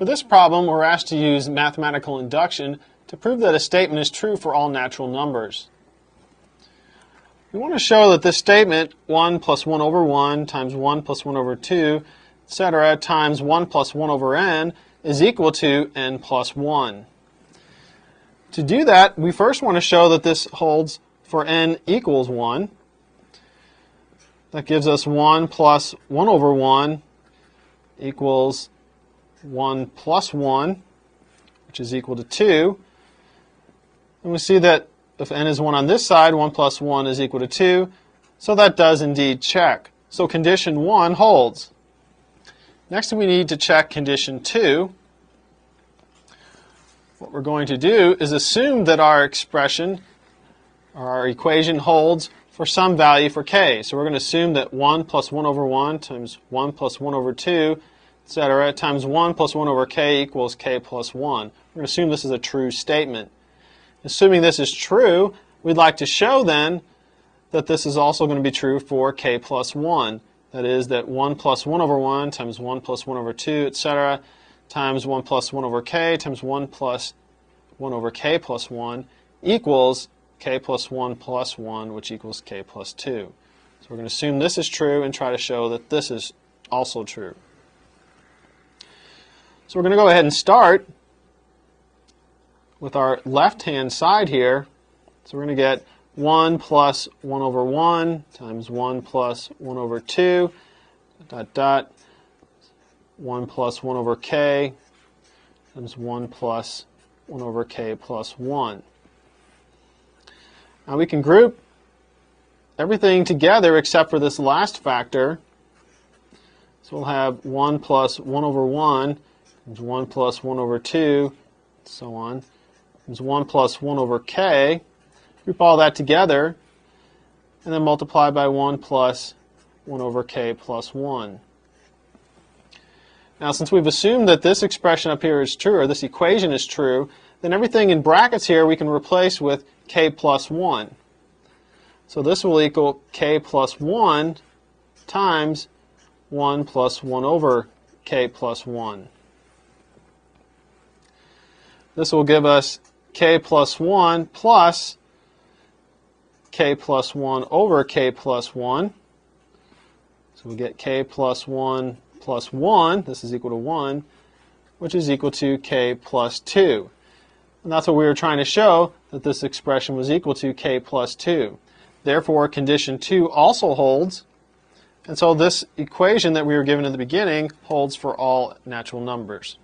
For this problem, we're asked to use mathematical induction to prove that a statement is true for all natural numbers. We want to show that this statement, 1 plus 1 over 1 times 1 plus 1 over 2, etc., times 1 plus 1 over n is equal to n plus 1. To do that, we first want to show that this holds for n equals 1. That gives us 1 plus 1 over 1 equals 1 plus 1, which is equal to 2. And we see that if n is 1 on this side, 1 plus 1 is equal to 2. So that does indeed check. So condition 1 holds. Next we need to check condition 2. What we're going to do is assume that our expression, or our equation, holds for some value for k. So we're going to assume that 1 plus 1 over 1 times 1 plus 1 over 2, etc., times 1 plus 1 over k equals k plus 1. We're going to assume this is a true statement. Assuming this is true, we'd like to show then that this is also going to be true for k plus 1. That is, that 1 plus 1 over 1 times 1 plus 1 over 2, etc., times 1 plus 1 over k times 1 plus 1 over k plus 1 equals k plus 1 plus 1, which equals k plus 2. So we're going to assume this is true and try to show that this is also true. So we're going to go ahead and start with our left-hand side here. So we're going to get 1 plus 1 over 1 times 1 plus 1 over 2, dot, dot, 1 plus 1 over k times 1 plus 1 over k plus 1. Now we can group everything together except for this last factor. So we'll have 1 plus 1 over 1 times 1 plus 1 over 2, and so on, times 1 plus 1 over k. Group all that together, and then multiply by 1 plus 1 over k plus 1. Now, since we've assumed that this expression up here is true, or this equation is true, then everything in brackets here we can replace with k plus 1. So this will equal k plus 1 times 1 plus 1 over k plus 1. This will give us k plus 1 plus k plus 1 over k plus 1. So we get k plus 1 plus 1, this is equal to 1, which is equal to k plus 2. And that's what we were trying to show, that this expression was equal to k plus 2. Therefore, condition 2 also holds, and so this equation that we were given at the beginning holds for all natural numbers.